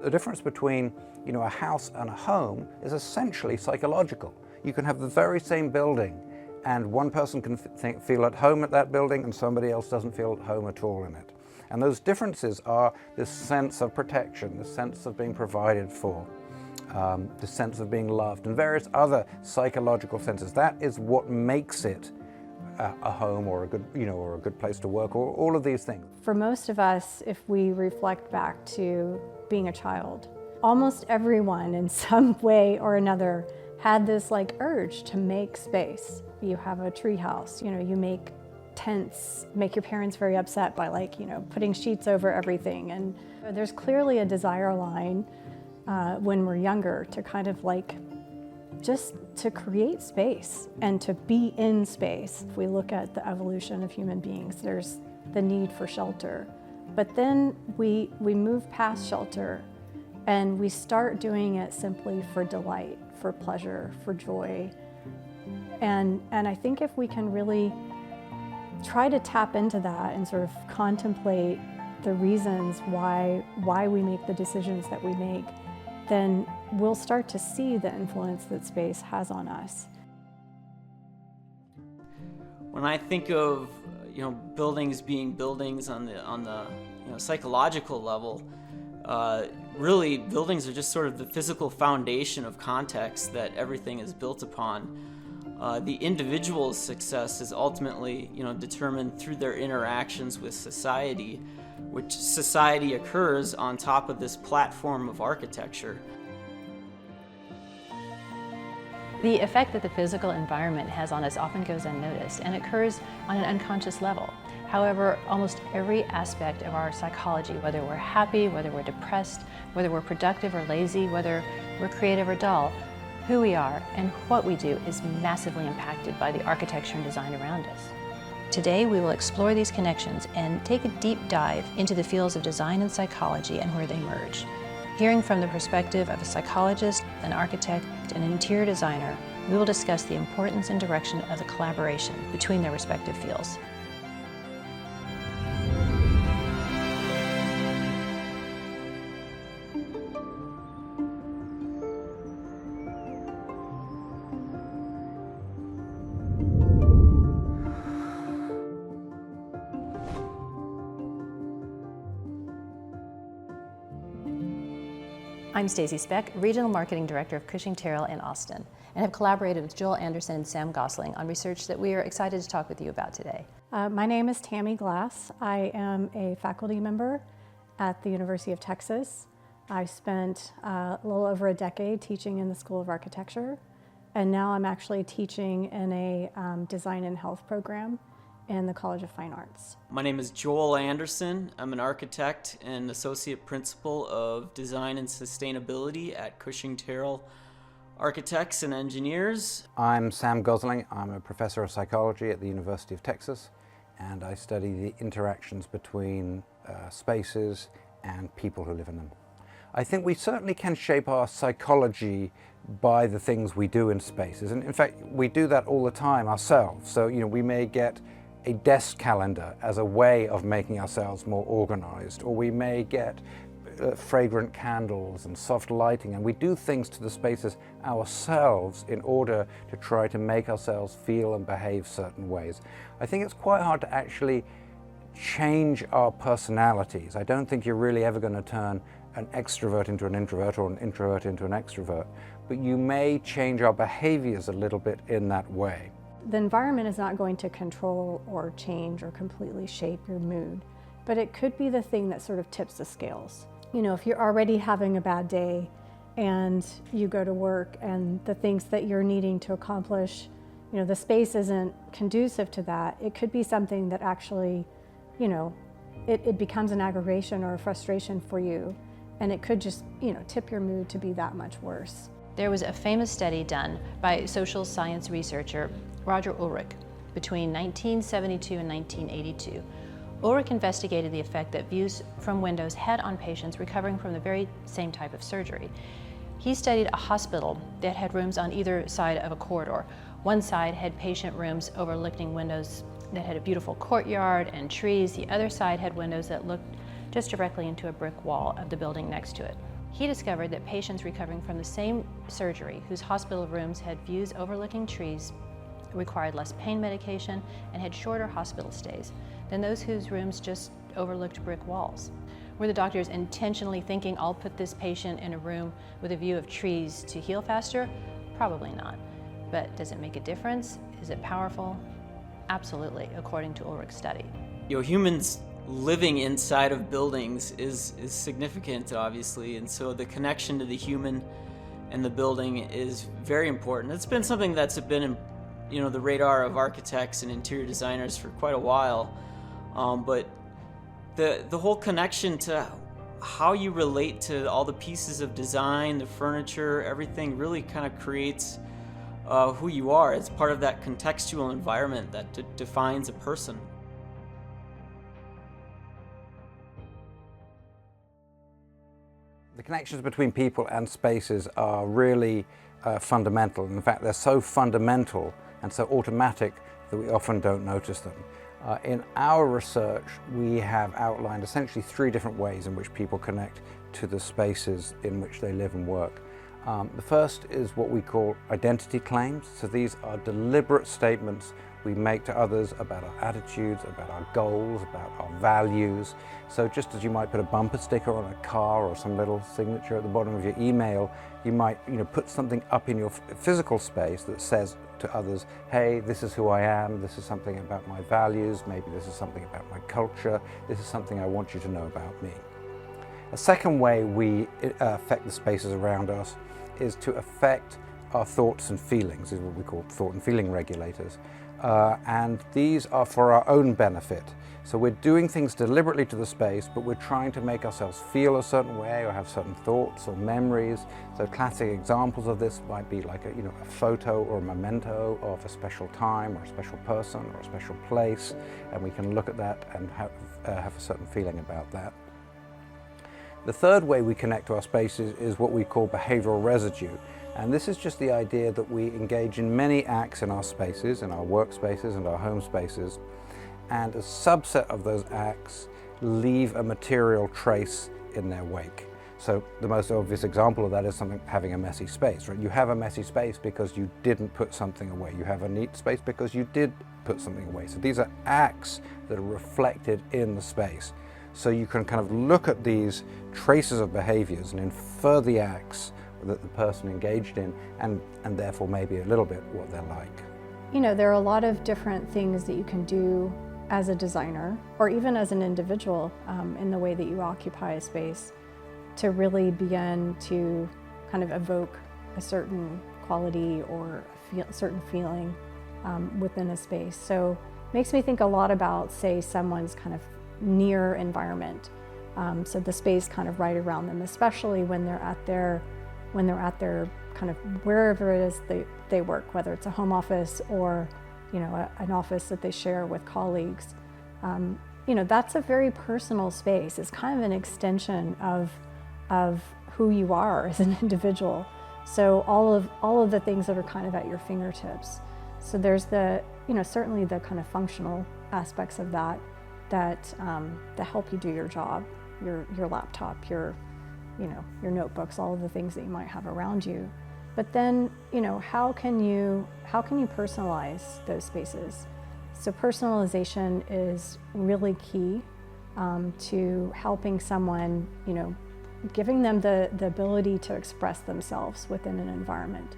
The difference between, a house and a home is essentially psychological. You can have the very same building and one person can feel at home at that building and somebody else doesn't feel at home at all in it. And those differences are this sense of protection, this sense of being provided for, the sense of being loved, and various other psychological senses. That is what makes it a home or a good, or a good place to work, or all of these things. For most of us, if we reflect back to being a child, almost everyone in some way or another had this urge to make space. You have a tree house, you make tents, make your parents very upset by putting sheets over everything. And there's clearly a desire line when we're younger to kind of just to create space and to be in space. If we look at the evolution of human beings, there's the need for shelter. But then we move past shelter and we start doing it simply for delight, for pleasure, for joy. And I think if we can really try to tap into that and sort of contemplate the reasons why we make the decisions that we make, then we'll start to see the influence that space has on us. When I think of buildings being buildings on the psychological level, really buildings are just sort of the physical foundation of context that everything is built upon. The individual's success is ultimately determined through their interactions with society, which society occurs on top of this platform of architecture. The effect that the physical environment has on us often goes unnoticed and occurs on an unconscious level. However, almost every aspect of our psychology, whether we're happy, whether we're depressed, whether we're productive or lazy, whether we're creative or dull, who we are and what we do is massively impacted by the architecture and design around us. Today, we will explore these connections and take a deep dive into the fields of design and psychology and where they merge. Hearing from the perspective of a psychologist, an architect, and an interior designer, we will discuss the importance and direction of the collaboration between their respective fields. I'm Stacey Speck, Regional Marketing Director of Cushing Terrell in Austin, and have collaborated with Joel Anderson and Sam Gosling on research that we are excited to talk with you about today. My name is Tamie Glass. I am a faculty member at the University of Texas. I spent a little over a decade teaching in the School of Architecture, and now I'm actually teaching in a design and health program in the College of Fine Arts. My name is Joel Anderson. I'm an architect and associate principal of design and sustainability at Cushing Terrell Architects and Engineers. I'm Sam Gosling. I'm a professor of psychology at the University of Texas, and I study the interactions between spaces and people who live in them. I think we certainly can shape our psychology by the things we do in spaces, and in fact we do that all the time ourselves. So we may get a desk calendar as a way of making ourselves more organized, or we may get fragrant candles and soft lighting, and we do things to the spaces ourselves in order to try to make ourselves feel and behave certain ways. I think it's quite hard to actually change our personalities. I don't think you're really ever going to turn an extrovert into an introvert or an introvert into an extrovert, but you may change our behaviors a little bit in that way. The environment is not going to control or change or completely shape your mood, but it could be the thing that sort of tips the scales. If you're already having a bad day and you go to work and the things that you're needing to accomplish, the space isn't conducive to that, it could be something that actually, it becomes an aggravation or a frustration for you, and it could just, tip your mood to be that much worse. There was a famous study done by social science researcher Roger Ulrich between 1972 and 1982. Ulrich investigated the effect that views from windows had on patients recovering from the very same type of surgery. He studied a hospital that had rooms on either side of a corridor. One side had patient rooms overlooking windows that had a beautiful courtyard and trees. The other side had windows that looked just directly into a brick wall of the building next to it. He discovered that patients recovering from the same surgery whose hospital rooms had views overlooking trees required less pain medication and had shorter hospital stays than those whose rooms just overlooked brick walls. Were the doctors intentionally thinking, I'll put this patient in a room with a view of trees to heal faster? Probably not. But does it make a difference? Is it powerful? Absolutely, according to Ulrich's study. Humans living inside of buildings is significant, obviously, and so the connection to the human and the building is very important. It's been something that's been in the radar of architects and interior designers for quite a while, but the whole connection to how you relate to all the pieces of design, the furniture, everything really kind of creates who you are. It's part of that contextual environment that defines a person. The connections between people and spaces are really fundamental. In fact, they're so fundamental and so automatic that we often don't notice them. In our research, we have outlined essentially 3 different ways in which people connect to the spaces in which they live and work. The first is what we call identity claims. So these are deliberate statements we make to others about our attitudes, about our goals, about our values. So just as you might put a bumper sticker on a car or some little signature at the bottom of your email, you might put something up in your physical space that says to others, hey, this is who I am, this is something about my values, maybe this is something about my culture, this is something I want you to know about me. A second way we affect the spaces around us is to affect our thoughts and feelings, is what we call thought and feeling regulators. And these are for our own benefit. So we're doing things deliberately to the space, but we're trying to make ourselves feel a certain way or have certain thoughts or memories. So classic examples of this might be like a photo or a memento of a special time or a special person or a special place, and we can look at that and have a certain feeling about that. The third way we connect to our spaces is what we call behavioral residue. And this is just the idea that we engage in many acts in our spaces, in our workspaces and our home spaces, and a subset of those acts leave a material trace in their wake. So the most obvious example of that is having a messy space, right? You have a messy space because you didn't put something away. You have a neat space because you did put something away. So these are acts that are reflected in the space. So you can kind of look at these traces of behaviors and infer the acts that the person engaged in, and therefore maybe a little bit what they're like. There are a lot of different things that you can do as a designer, or even as an individual, in the way that you occupy a space, to really begin to kind of evoke a certain quality or a certain feeling within a space. So it makes me think a lot about, say, someone's kind of near environment. So the space kind of right around them, especially when they're at their kind of wherever it is they work, whether it's a home office or an office that they share with colleagues. That's a very personal space. It's kind of an extension of who you are as an individual. So all of the things that are kind of at your fingertips. So there's certainly the kind of functional aspects of that help you do your job, your laptop, your notebooks, all of the things that you might have around you. But then, how can you personalize those spaces? So personalization is really key to helping someone, giving them the ability to express themselves within an environment.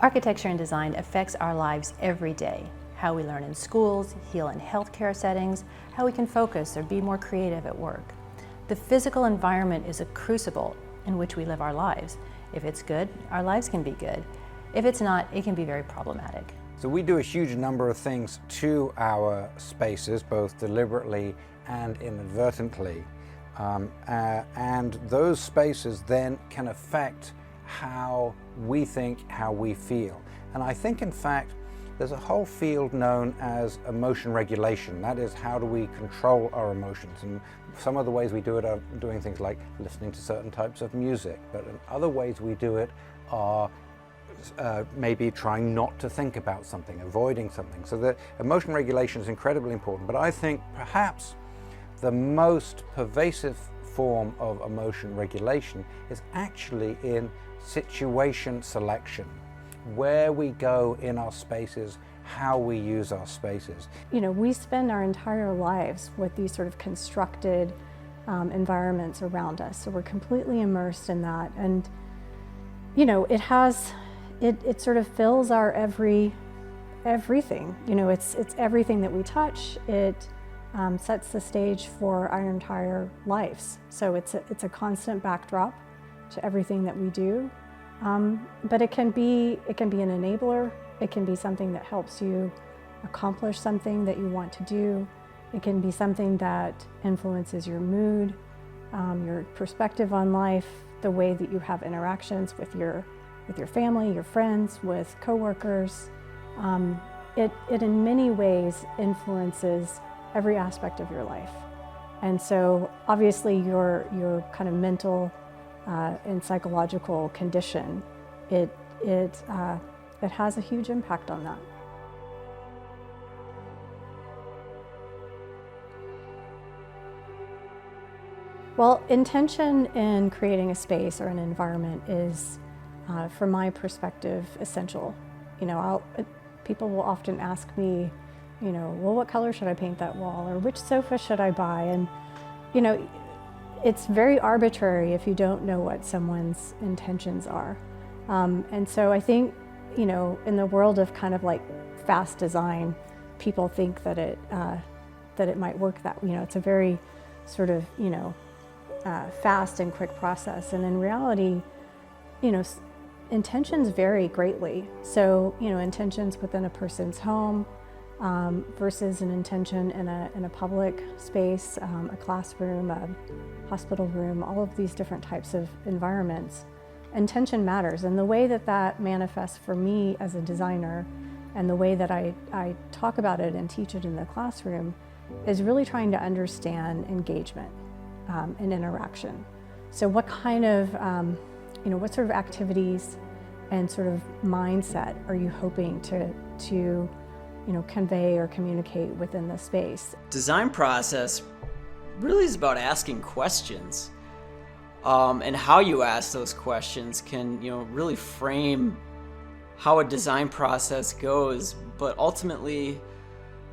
Architecture and design affects our lives every day. How we learn in schools, heal in healthcare settings, how we can focus or be more creative at work. The physical environment is a crucible in which we live our lives. If it's good, our lives can be good. If it's not, it can be very problematic. So we do a huge number of things to our spaces, both deliberately and inadvertently. And those spaces then can affect how we think, how we feel. And I think, in fact, there's a whole field known as emotion regulation. That is, how do we control our emotions? And some of the ways we do it are doing things like listening to certain types of music, but in other ways we do it are maybe trying not to think about something, avoiding something. So the emotion regulation is incredibly important, but I think perhaps the most pervasive form of emotion regulation is actually in situation selection, where we go in our spaces, how we use our spaces. You know, we spend our entire lives with these sort of constructed environments around us, so we're completely immersed in that, and you know, it sort of fills our everything. You know, it's everything that we touch. It sets the stage for our entire lives. So it's a constant backdrop to everything that we do. But it can be an enabler. It can be something that helps you accomplish something that you want to do. It can be something that influences your mood, your perspective on life, the way that you have interactions with your family, your friends, with coworkers. It in many ways influences every aspect of your life. And so obviously your kind of mental and psychological condition, it has a huge impact on that. Well, intention in creating a space or an environment is, from my perspective, essential. You know, people will often ask me, you know, well, what color should I paint that wall, or which sofa should I buy? And, you know, it's very arbitrary if you don't know what someone's intentions are. And so I think, you know, in the world of kind of like fast design, people think that it might work that, you know, it's a very sort of, you know, fast and quick process. And in reality, you know, intentions vary greatly. So, you know, intentions within a person's home versus an intention in a public space, a classroom, a hospital room, all of these different types of environments. Intention matters, and the way that manifests for me as a designer and the way that I talk about it and teach it in the classroom is really trying to understand engagement and interaction. So what kind of, you know, what sort of activities and sort of mindset are you hoping to you know, convey or communicate within the space? Design process really is about asking questions. And how you ask those questions can, you know, really frame how a design process goes. But ultimately,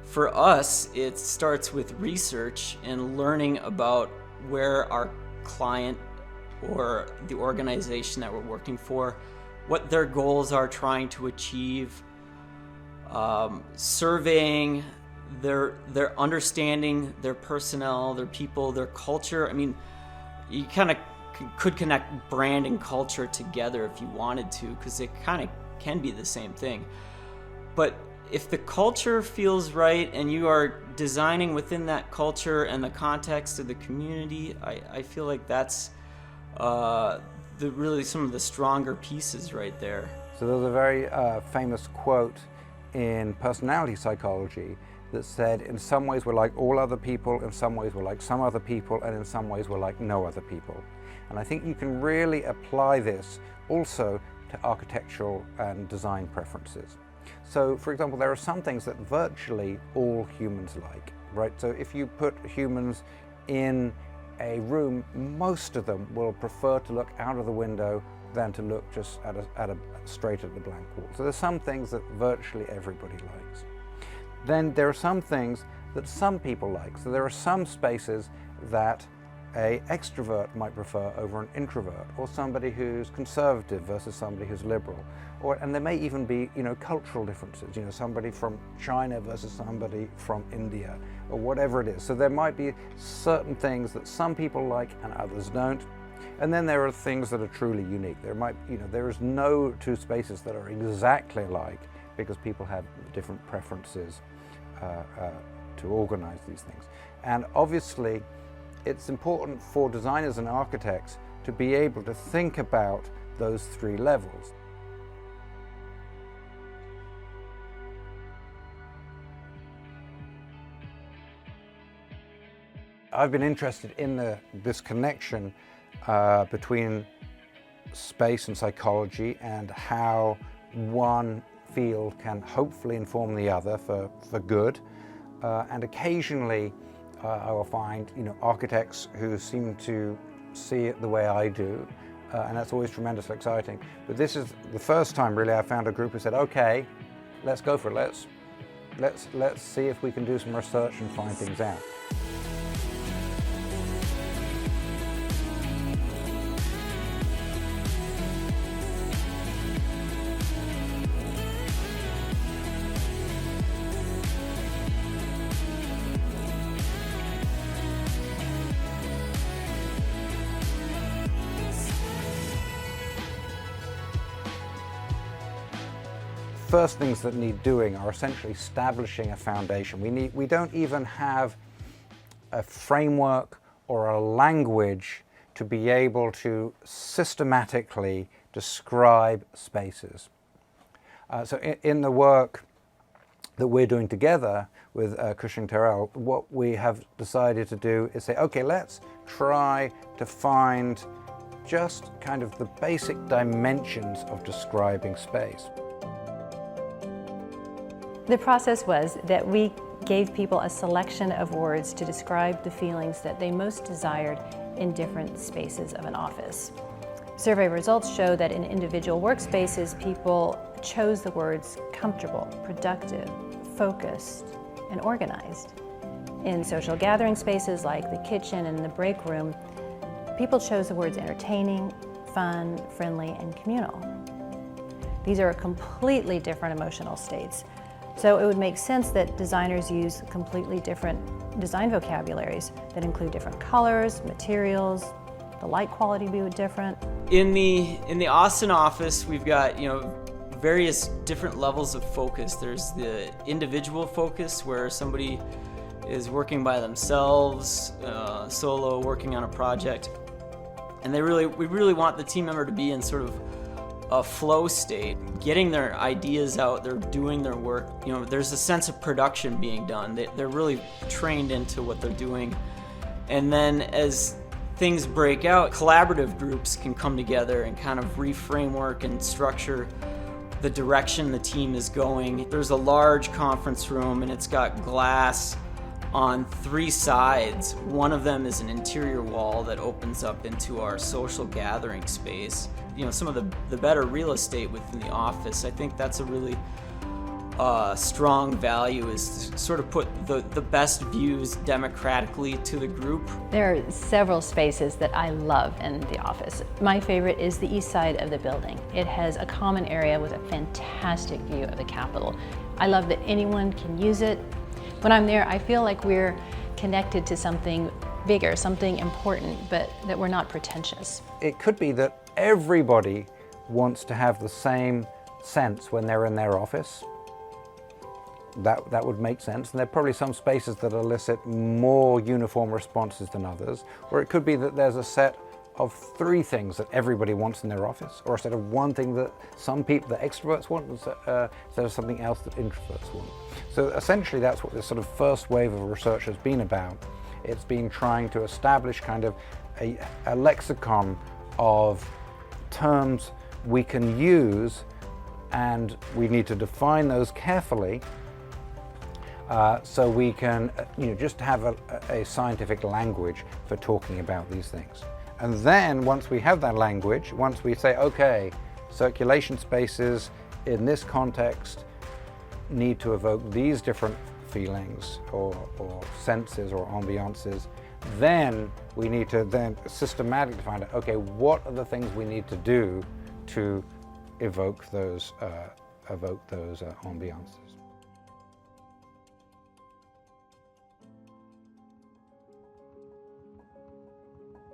for us, it starts with research and learning about where our client or the organization that we're working for, what their goals are trying to achieve, surveying their understanding, their personnel, their people, their culture. I mean, you kind of could connect brand and culture together if you wanted to, because it kind of can be the same thing. But if the culture feels right and you are designing within that culture and the context of the community, I feel like that's really some of the stronger pieces right there. So there's a very famous quote in personality psychology that said, in some ways we're like all other people, in some ways we're like some other people, and in some ways we're like no other people. And I think you can really apply this also to architectural and design preferences. So, for example, there are some things that virtually all humans like, right? So if you put humans in a room, most of them will prefer to look out of the window than to look just straight at the blank wall. So there's some things that virtually everybody likes. Then there are some things that some people like. So there are some spaces that an extrovert might prefer over an introvert, or somebody who's conservative versus somebody who's liberal. And there may even be, you know, cultural differences, you know, somebody from China versus somebody from India, or whatever it is. So there might be certain things that some people like and others don't. And then there are things that are truly unique. There is no two spaces that are exactly alike, because people have different preferences to organize these things. And obviously, it's important for designers and architects to be able to think about those three levels. I've been interested in this connection between space and psychology and how one field can hopefully inform the other for good. And occasionally I will find architects who seem to see it the way I do, and that's always tremendously exciting. But this is the first time really I found a group who said, okay, let's go for it. Let's see if we can do some research and find things out. First things that need doing are essentially establishing a foundation. We don't even have a framework or a language to be able to systematically describe spaces. So in the work that we're doing together with Cushing Terrell, what we have decided to do is say, okay, let's try to find just kind of the basic dimensions of describing space. The process was that we gave people a selection of words to describe the feelings that they most desired in different spaces of an office. Survey results show that in individual workspaces, people chose the words comfortable, productive, focused, and organized. In social gathering spaces like the kitchen and the break room, people chose the words entertaining, fun, friendly, and communal. These are completely different emotional states. So it would make sense that designers use completely different design vocabularies that include different colors, materials, the light quality be different. In the Austin office, we've got various different levels of focus. There's the individual focus where somebody is working by themselves, solo, working on a project, and we really want the team member to be in sort of a flow state, getting their ideas out, they're doing their work. There's a sense of production being done. They're really trained into what they're doing. And then as things break out, collaborative groups can come together and kind of reframework and structure the direction the team is going. There's a large conference room and it's got glass on 3 sides. One of them is an interior wall that opens up into our social gathering space. Some of the better real estate within the office, I think that's a really strong value, is to sort of put the best views democratically to the group. There are several spaces that I love in the office. My favorite is the east side of the building. It has a common area with a fantastic view of the Capitol. I love that anyone can use it. When I'm there, I feel like we're connected to something bigger, something important, but that we're not pretentious. It could be that everybody wants to have the same sense when they're in their office. That would make sense. And there are probably some spaces that elicit more uniform responses than others. Or it could be that there's a set of 3 things that everybody wants in their office, or a set of 1 thing that some people, the extroverts want, instead of something else that introverts want. So essentially that's what this sort of first wave of research has been about. It's been trying to establish kind of a lexicon of terms we can use, and we need to define those carefully so we can just have a scientific language for talking about these things. And then once we have that language, once we say, okay, circulation spaces in this context need to evoke these different feelings or senses or ambiances, then we need to then systematically find out, okay, what are the things we need to do to evoke those ambiances.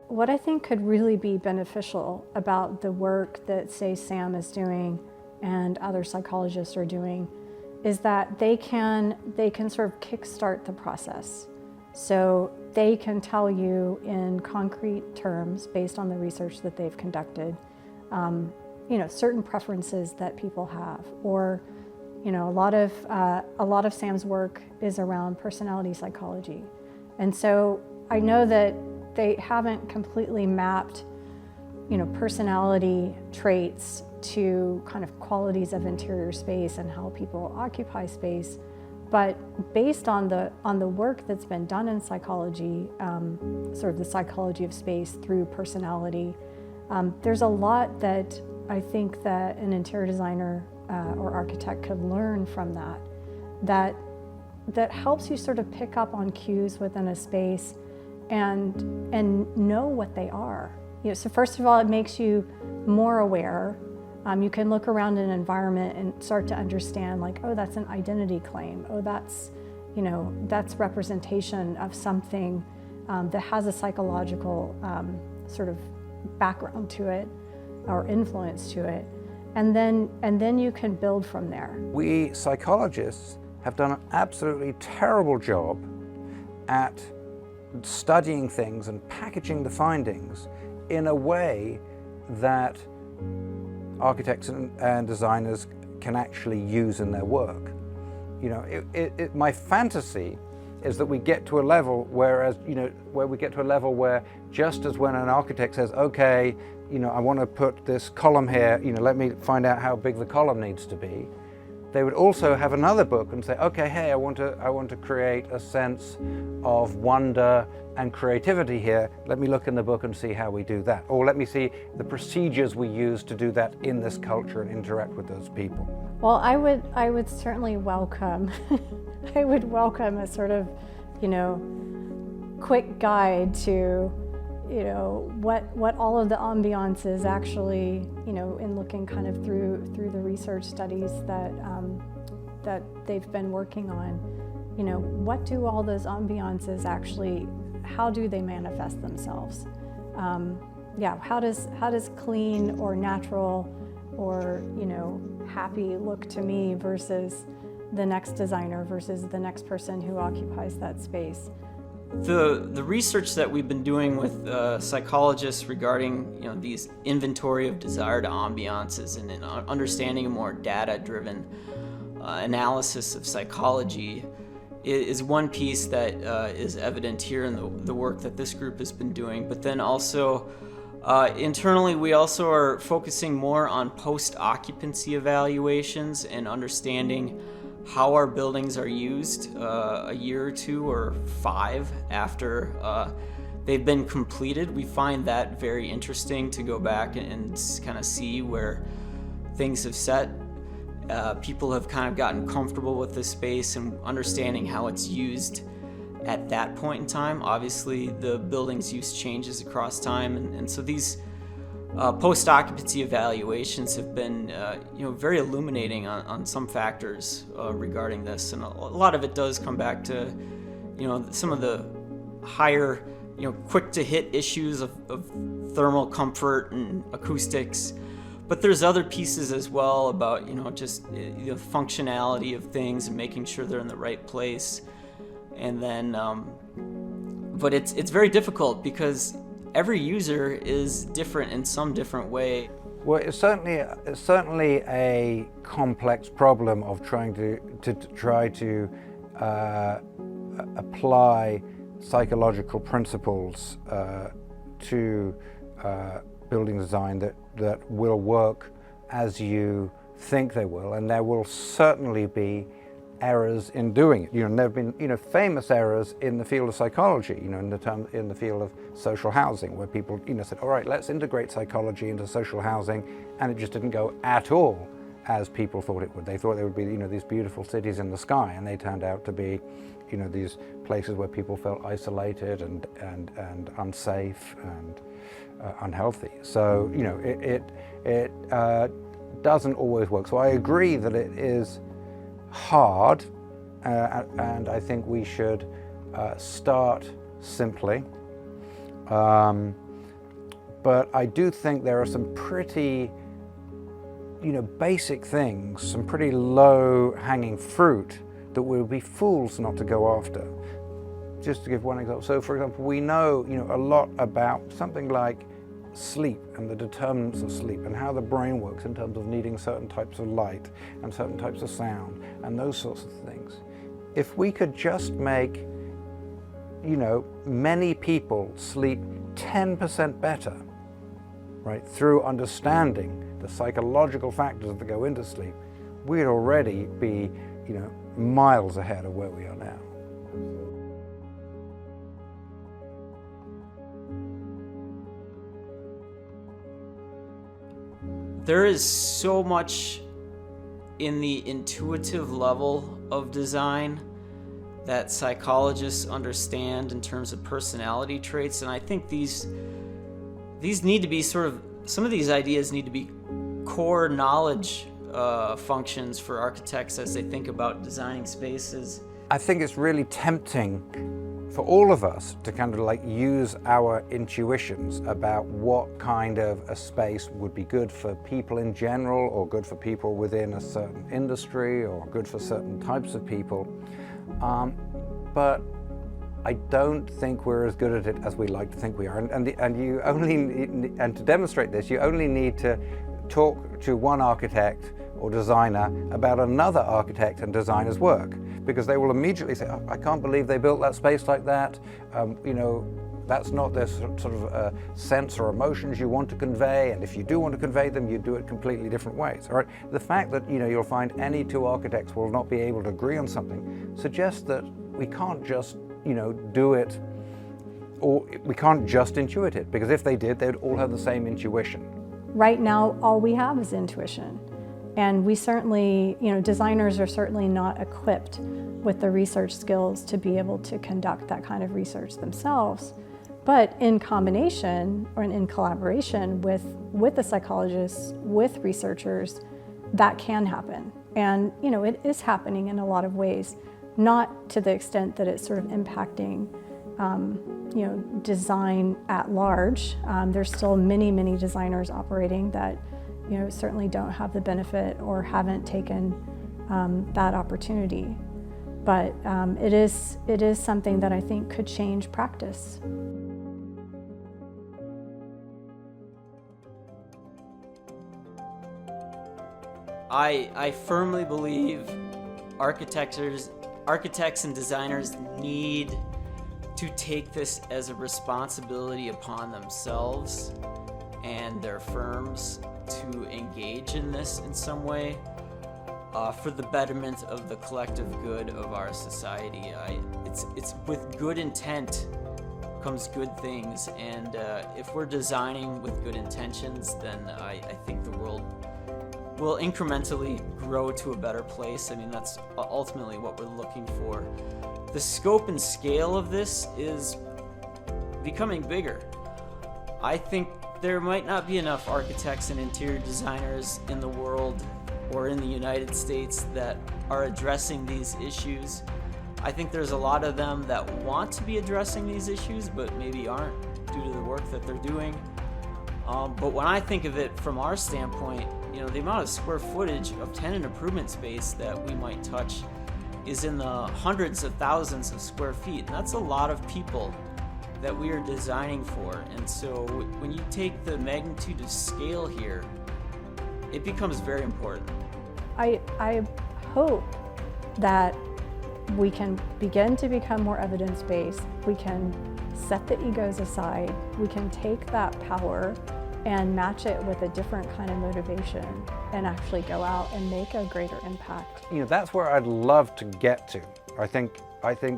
What I think could really be beneficial about the work that, say, Sam is doing and other psychologists are doing is that they can sort of kickstart the process. So they can tell you in concrete terms, based on the research that they've conducted, certain preferences that people have, or a lot of Sam's work is around personality psychology, and so I know that they haven't completely mapped personality traits to kind of qualities of interior space and how people occupy space. But based on the work that's been done in psychology, sort of the psychology of space through personality, there's a lot that I think that an interior designer or architect could learn from that helps you sort of pick up on cues within a space and know what they are. So first of all, it makes you more aware. You can look around an environment and start to understand, like, oh, that's an identity claim. Oh, that's representation of something that has a psychological sort of background to it or influence to it. And then you can build from there. We psychologists have done an absolutely terrible job at studying things and packaging the findings in a way that architects and designers can actually use in their work. My fantasy is that we get to a level where we get to a level where, just as when an architect says, okay, I want to put this column here, let me find out how big the column needs to be, they would also have another book and say, okay, hey, I want to create a sense of wonder and creativity here. Let me look in the book and see how we do that. Or let me see the procedures we use to do that in this culture and interact with those people. Well, I would certainly welcome, I would welcome a sort of, quick guide to, what all of the ambiances actually, in looking kind of through the research studies that they've been working on, what do all those ambiances actually, how do they manifest themselves? How does clean or natural or, happy look to me versus the next designer versus the next person who occupies that space? The research that we've been doing with psychologists regarding these inventory of desired ambiances and understanding a more data-driven analysis of psychology is one piece that is evident here in the work that this group has been doing. But then also internally, we also are focusing more on post-occupancy evaluations and understanding how our buildings are used a year or two or 5 after they've been completed. We find that very interesting to go back and kind of see where things have set. People have kind of gotten comfortable with this space and understanding how it's used at that point in time. Obviously, the building's use changes across time, and so these post-occupancy evaluations have been very illuminating on some factors regarding this, and a lot of it does come back to some of the higher quick to hit issues of thermal comfort and acoustics, but there's other pieces as well about just the functionality of things and making sure they're in the right place. And then but it's very difficult because every user is different in some different way. Well, it's certainly a complex problem of trying to apply psychological principles to building design that will work as you think they will, and there will certainly be errors in doing it. There have been famous errors in the field of psychology, in the field of social housing, where people said, all right, let's integrate psychology into social housing, and it just didn't go at all as people thought it would. They thought there would be these beautiful cities in the sky, and they turned out to be these places where people felt isolated and unsafe and unhealthy. So it doesn't always work. So I agree that it is hard, and I think we should start simply. But I do think there are some pretty, basic things, some pretty low-hanging fruit that we would be fools not to go after. Just to give one example. So, for example, we know, a lot about something like sleep and the determinants of sleep and how the brain works in terms of needing certain types of light and certain types of sound and those sorts of things. If we could just make, many people sleep 10% better, right? Through understanding the psychological factors that go into sleep, we'd already be, miles ahead of where we are now. There is so much in the intuitive level of design that psychologists understand in terms of personality traits, and I think these need to be some of these ideas need to be core knowledge functions for architects as they think about designing spaces. I think it's really tempting for all of us to kind of use our intuitions about what kind of a space would be good for people in general, or good for people within a certain industry, or good for certain types of people. But I don't think we're as good at it as we like to think we are. And to demonstrate this, you only need to talk to one architect or designer about another architect and designer's work, because they will immediately say, oh, I can't believe they built that space like that. That's not the sort of sense or emotions you want to convey, and if you do want to convey them, you do it completely different ways. All right? The fact that you'll find any two architects will not be able to agree on something suggests that we can't just do it, or we can't just intuit it, because if they did, they'd all have the same intuition. Right now, all we have is intuition. And we certainly, designers are certainly not equipped with the research skills to be able to conduct that kind of research themselves. But in combination or in collaboration with the psychologists, with researchers, that can happen. And it is happening in a lot of ways, not to the extent that it's sort of impacting design at large. There's still many designers operating that certainly don't have the benefit or haven't taken that opportunity. But it is something that I think could change practice. I firmly believe architects and designers need to take this as a responsibility upon themselves and their firms to engage in this in some way for the betterment of the collective good of our society. It's with good intent comes good things, and if we're designing with good intentions, then I think the world will incrementally grow to a better place. I mean, that's ultimately what we're looking for. The scope and scale of this is becoming bigger. I think there might not be enough architects and interior designers in the world or in the United States that are addressing these issues. I think there's a lot of them that want to be addressing these issues, but maybe aren't due to the work that they're doing. But when I think of it from our standpoint, the amount of square footage of tenant improvement space that we might touch is in the hundreds of thousands of square feet. And that's a lot of people that we are designing for. And so when you take the magnitude of scale here, it becomes very important. I hope that we can begin to become more evidence-based. We can set the egos aside. We can take that power and match it with a different kind of motivation and actually go out and make a greater impact. That's where I'd love to get to. I think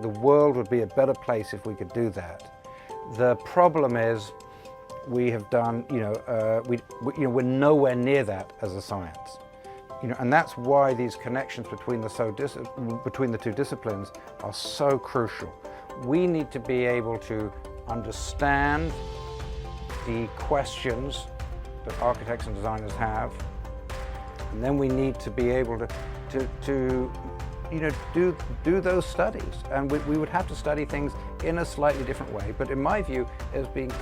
the world would be a better place if we could do that. The problem is we have done, we're nowhere near that as a science. And that's why these connections between the two disciplines are so crucial. We need to be able to understand the questions that architects and designers have, and then we need to be able to do those studies. And we would have to study things in a slightly different way, but in my view, as being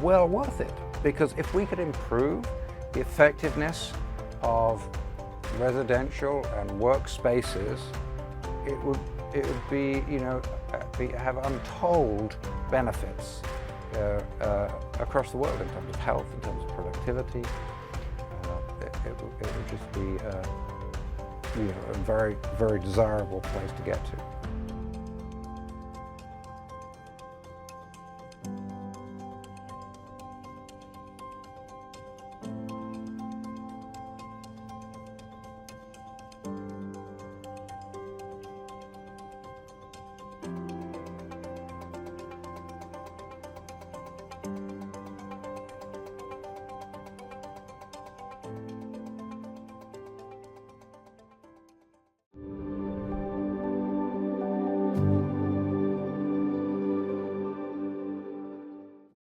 well worth it. Because if we could improve the effectiveness of residential and work spaces, it would be, have untold benefits across the world in terms of health, in terms of productivity. It would just be a very, very desirable place to get to.